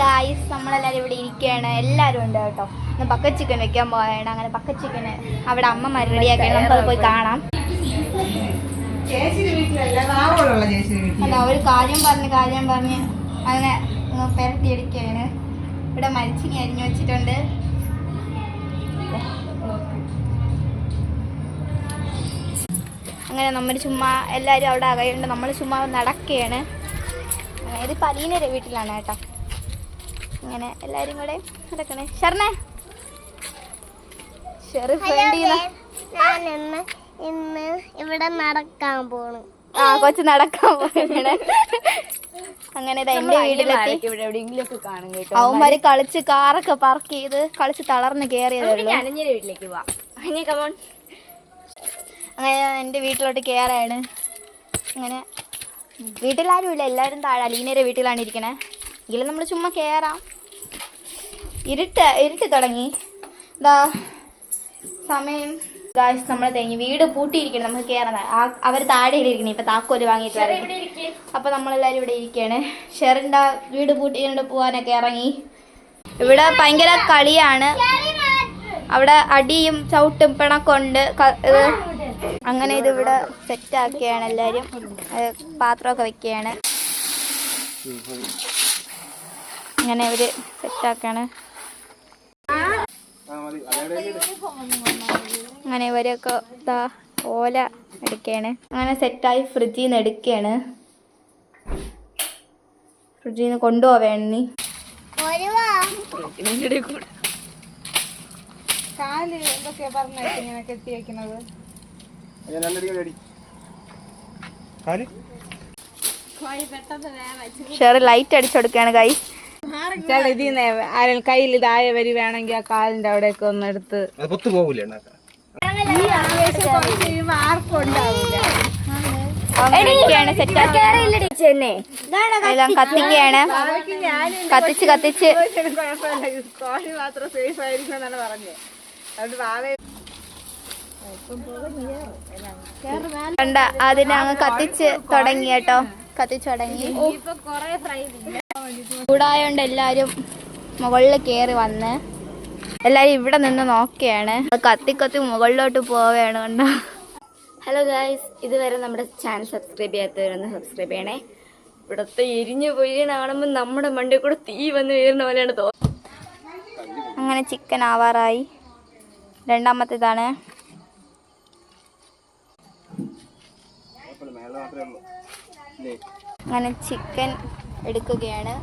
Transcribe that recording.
Guys, നമ്മളെല്ലാവരും ഇവിടെ ഇരിക്കുകയാണ്. എല്ലാവരും ഉണ്ട് കേട്ടോ. ഒന്ന് ബക്കറ്റ് ചിക്കൻ വെക്കാൻ പോവുകയാണ്. അങ്ങനെ ബക്കറ്റ് ചിക്കന് അവിടെ അമ്മമാർ റെഡിയാക്കിയാണ്. നമുക്കത് പോയി കാണാം. അല്ല, ഒരു കാര്യം പറഞ്ഞ് അങ്ങനെ പെരട്ടിയെടുക്കുകയാണ്. ഇവിടെ മരിച്ചിനി അരിഞ്ഞു വെച്ചിട്ടുണ്ട്. അങ്ങനെ നമ്മൾ ചുമ്മാ എല്ലാവരും അവിടെ അകയുണ്ട്. നമ്മൾ ചുമ്മാ നടക്കുകയാണ്. ഇത് പലീനയുടെ വീട്ടിലാണ് കേട്ടോ. ഇങ്ങനെ എല്ലാവരും കൂടെ നടക്കണേ. ഷെറിനെ ഇന്ന് ഇവിടെ നടക്കാൻ പോണു. കൊച്ചു നടക്കാൻ പോകണേ. അങ്ങനെ എന്റെ വീട്ടിലെത്തി. അവന്മാര് കളിച്ച് കാറൊക്കെ പാർക്ക് ചെയ്ത് കളിച്ച് തളർന്ന് കയറിയതേ ഉള്ളൂ. വീട്ടിലേക്ക് പോവാം. അങ്ങനെ എൻ്റെ വീട്ടിലോട്ട് കയറാണ്. അങ്ങനെ വീട്ടിലാരും ഇല്ല, എല്ലാവരും താഴെ അലീനയുടെ വീട്ടിലാണ് ഇരിക്കണേ. എങ്കിലും നമ്മൾ ചുമ്മാ കയറാം. ഇരുട്ട് തുടങ്ങി. എന്താ സമയം ഗായ്സ്, നമ്മൾ തേങ്ങി വീട് പൂട്ടിയിരിക്കണം. നമുക്ക് കയറാൻ അവർ താഴെയിലിരിക്കണേ. ഇപ്പം താക്കോല് വാങ്ങിയിട്ട് അപ്പം നമ്മളെല്ലാവരും ഇവിടെ ഇരിക്കുകയാണ്. ഷെറിൻ്റെ വീട് പൂട്ടിക്കൊണ്ട് പോകാനൊക്കെ ഇറങ്ങി. ഇവിടെ ഭയങ്കര കളിയാണ്. അവിടെ അടിയും ചവിട്ടും പിണക്കുണ്ട്. അങ്ങനെ ഇതിവിടെ സെറ്റാക്കുകയാണ്. എല്ലാവരും പാത്രമൊക്കെ വെക്കുകയാണ്. അങ്ങനെ ഇവര് സെറ്റാക്കാണ്. അങ്ങനെ ഇവരൊക്കെ ഓല എടുക്കുകയാണ്. അങ്ങനെ സെറ്റായി ഫ്രിഡ്ജിൽ നിന്ന് എടുക്കുകയാണ്. ഫ്രിഡ്ജിൽ നിന്ന് കൊണ്ടുപോവേണ്. നീ കാല് എന്തൊക്കെയാ പറഞ്ഞിട്ട് ഇങ്ങനെ കെട്ടി വെക്കുന്നത്? ഷെറി ലൈറ്റ് അടിച്ചെടുക്കുകയാണ്. ഇതിന്ന് കയ്യിൽ ഇതായ വരി വേണമെങ്കിൽ ആ കാലിന്റെ അവിടെയൊക്കെ ഒന്ന് എടുത്ത് ആർക്കും ഉണ്ടാവില്ല. എല്ലാം കത്തിക്കുകയാണ്. കത്തിച്ച് കോഴി മാത്രം സേഫ് ആയിരിക്കും എന്നാണ് പറഞ്ഞത്. കണ്ട അതിനെ അങ്ങ് കത്തിച്ച് തുടങ്ങി കേട്ടോ. കത്തിച്ചു തുടങ്ങി. ചൂടായോണ്ട് എല്ലാരും മുകളിൽ കയറി വന്ന് എല്ലാരും ഇവിടെ നിന്ന് നോക്കുകയാണ്. കത്തി മുകളിലോട്ട് പോവുകയാണ്. കണ്ടോ. ഹലോ ഗായ്സ്, ഇതുവരെ നമ്മുടെ ചാനൽ സബ്സ്ക്രൈബ് ചെയ്യാത്തവരൊന്ന് സബ്സ്ക്രൈബ് ചെയ്യണേ. ഇവിടുത്തെ എരിഞ്ഞു പോയി കാണുമ്പോൾ നമ്മുടെ മണ്ടിൽ കൂടെ തീ വന്ന് വീഴുന്ന പോലെയാണ് തോന്നുന്നത്. അങ്ങനെ ചിക്കൻ ആവാറായി. രണ്ടാമത്തേതാണ്. അങ്ങനെ ചിക്കൻ എടുക്കുകയാണ്.